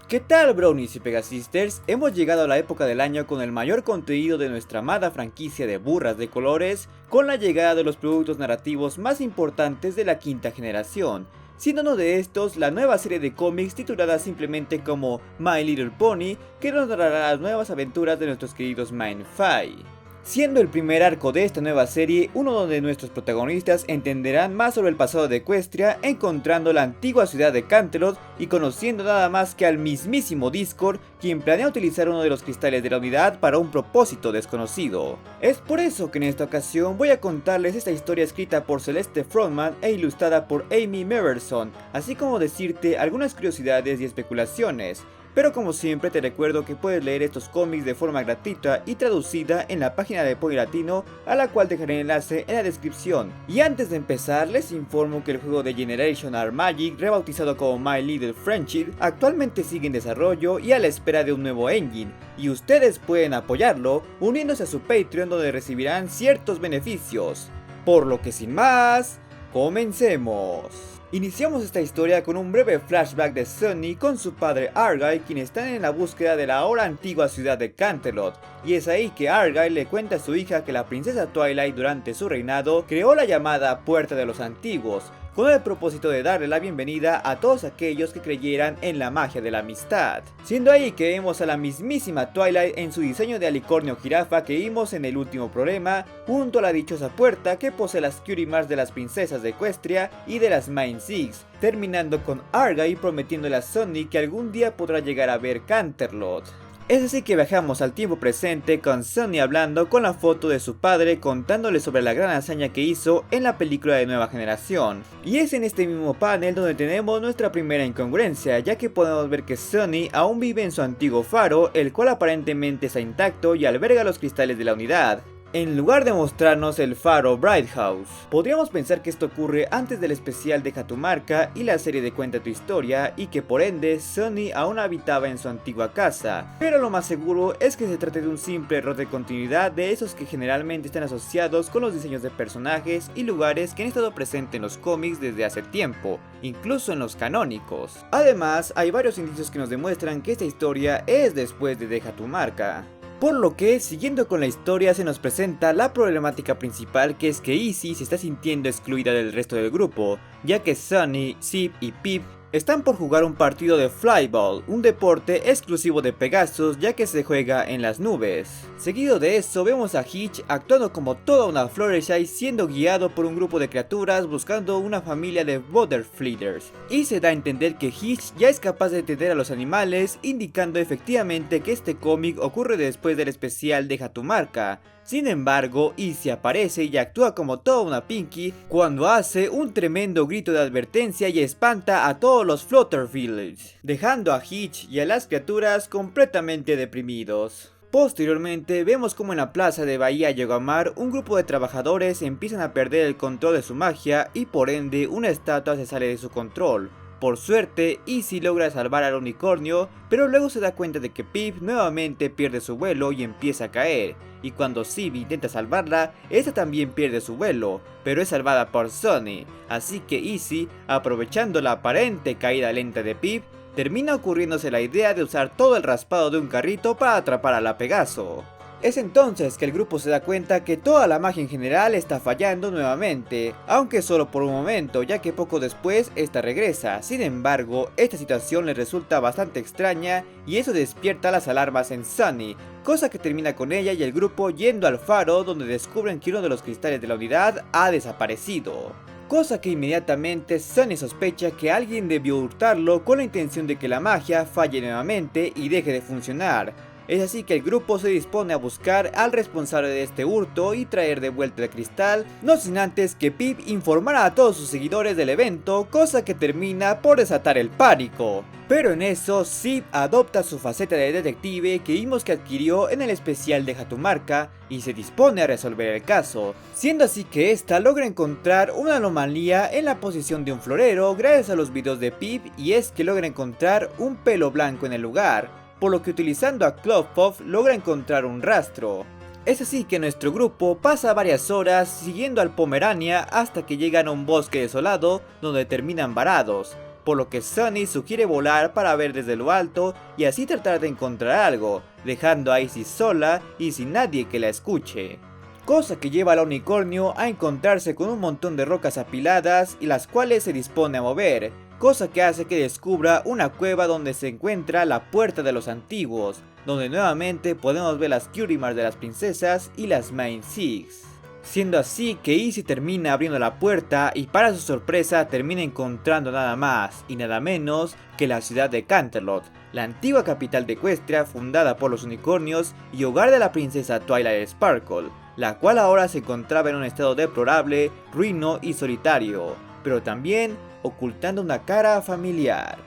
¿Qué tal, Brownies y Pegasisters? Hemos llegado a la época del año con el mayor contenido de nuestra amada franquicia de burras de colores, con la llegada de los productos narrativos más importantes de la quinta generación, siendo uno de estos la nueva serie de cómics titulada simplemente como My Little Pony, que nos narrará las nuevas aventuras de nuestros queridos Mindfy. Siendo el primer arco de esta nueva serie uno donde nuestros protagonistas entenderán más sobre el pasado de Equestria, encontrando la antigua ciudad de Canterlot y conociendo nada más que al mismísimo Discord, quien planea utilizar uno de los cristales de la unidad para un propósito desconocido. Es por eso que en esta ocasión voy a contarles esta historia escrita por Celeste Frontman e ilustrada por Amy Meverson, así como decirte algunas curiosidades y especulaciones. Pero como siempre te recuerdo que puedes leer estos cómics de forma gratuita y traducida en la página de Pony Latino, a la cual dejaré el enlace en la descripción. Y antes de empezar les informo que el juego de Generation R Magic, rebautizado como My Little Friendship, actualmente sigue en desarrollo y a la espera de un nuevo engine, y ustedes pueden apoyarlo uniéndose a su Patreon, donde recibirán ciertos beneficios. Por lo que sin más, comencemos. Iniciamos esta historia con un breve flashback de Sunny con su padre Argyle, quien están en la búsqueda de la ahora antigua ciudad de Canterlot, y es ahí que Argyle le cuenta a su hija que la princesa Twilight durante su reinado creó la llamada Puerta de los Antiguos, con el propósito de darle la bienvenida a todos aquellos que creyeran en la magia de la amistad. Siendo ahí que vemos a la mismísima Twilight en su diseño de alicornio jirafa que vimos en el último problema, junto a la dichosa puerta que posee las cutie marks de las princesas de Equestria y de las Mind Six, terminando con Argyle prometiéndole a Sunny que algún día podrá llegar a ver Canterlot. Es así que viajamos al tiempo presente con Sunny hablando con la foto de su padre, contándole sobre la gran hazaña que hizo en la película de Nueva Generación. Y es en este mismo panel donde tenemos nuestra primera incongruencia, ya que podemos ver que Sunny aún vive en su antiguo faro, el cual aparentemente está intacto y alberga los cristales de la unidad, en lugar de mostrarnos el faro Bright House. Podríamos pensar que esto ocurre antes del especial Deja tu marca y la serie de Cuenta tu historia, y que por ende Sunny aún habitaba en su antigua casa, pero lo más seguro es que se trate de un simple error de continuidad de esos que generalmente están asociados con los diseños de personajes y lugares que han estado presentes en los cómics desde hace tiempo, incluso en los canónicos. Además, hay varios indicios que nos demuestran que esta historia es después de Deja tu marca. Por lo que, siguiendo con la historia, se nos presenta la problemática principal, que es que Izzy se está sintiendo excluida del resto del grupo, ya que Sunny, Zip y Pip están por jugar un partido de Flyball, un deporte exclusivo de Pegasus ya que se juega en las nubes. Seguido de eso vemos a Hitch actuando como toda una Fluttershy, siendo guiado por un grupo de criaturas buscando una familia de Butterflitters, y se da a entender que Hitch ya es capaz de entender a los animales, indicando efectivamente que este cómic ocurre después del especial Deja tu marca. Sin embargo, Izzy aparece y actúa como toda una Pinky cuando hace un tremendo grito de advertencia y espanta a todos los Flutterflitters, dejando a Hitch y a las criaturas completamente deprimidos. Posteriormente vemos como en la plaza de Bahía Yogamar un grupo de trabajadores empiezan a perder el control de su magia y por ende una estatua se sale de su control. Por suerte, Izzy logra salvar al unicornio, pero luego se da cuenta de que Pip nuevamente pierde su vuelo y empieza a caer, y cuando Zip intenta salvarla, esta también pierde su vuelo, pero es salvada por Sunny, así que Izzy, aprovechando la aparente caída lenta de Pip, termina ocurriéndose la idea de usar todo el raspado de un carrito para atrapar a la Pegaso. Es entonces que el grupo se da cuenta que toda la magia en general está fallando nuevamente, aunque solo por un momento, ya que poco después esta regresa. Sin embargo, esta situación les resulta bastante extraña y eso despierta las alarmas en Sunny, cosa que termina con ella y el grupo yendo al faro, donde descubren que uno de los cristales de la unidad ha desaparecido. Cosa que inmediatamente Sunny sospecha que alguien debió hurtarlo con la intención de que la magia falle nuevamente y deje de funcionar. Es así que el grupo se dispone a buscar al responsable de este hurto y traer de vuelta el cristal, no sin antes que Pip informara a todos sus seguidores del evento, cosa que termina por desatar el pánico. Pero en eso, Zip adopta su faceta de detective que vimos que adquirió en el especial Deja tu marca y se dispone a resolver el caso, siendo así que esta logra encontrar una anomalía en la posición de un florero gracias a los videos de Pip, y es que logra encontrar un pelo blanco en el lugar, por lo que utilizando a Cloudpuff logra encontrar un rastro. Es así que nuestro grupo pasa varias horas siguiendo al Pomerania hasta que llegan a un bosque desolado donde terminan varados. por lo que Sunny sugiere volar para ver desde lo alto y así tratar de encontrar algo, dejando a Izzy sola y sin nadie que la escuche. Cosa que lleva al unicornio a encontrarse con un montón de rocas apiladas y las cuales se dispone a mover, cosa que hace que descubra una cueva donde se encuentra la puerta de los antiguos, donde nuevamente podemos ver las cutie marks de las princesas y las Main Six. Siendo así que Izzy termina abriendo la puerta y para su sorpresa termina encontrando nada más y nada menos que la ciudad de Canterlot, la antigua capital de Equestria fundada por los unicornios y hogar de la princesa Twilight Sparkle, la cual ahora se encontraba en un estado deplorable, ruino y solitario, pero también ocultando una cara familiar.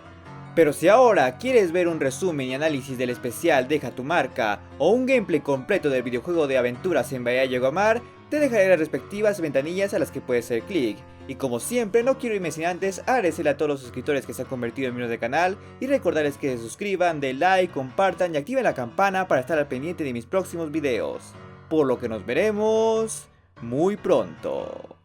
Pero si ahora quieres ver un resumen y análisis del especial Deja tu marca o un gameplay completo del videojuego de aventuras en Bahía Yegomar, te dejaré las respectivas ventanillas a las que puedes hacer clic. Y como siempre, no quiero irme sin antes agradecerle a todos los suscriptores que se han convertido en miembros del canal y recordarles que se suscriban, den like, compartan y activen la campana para estar al pendiente de mis próximos videos. Por lo que nos veremos muy pronto.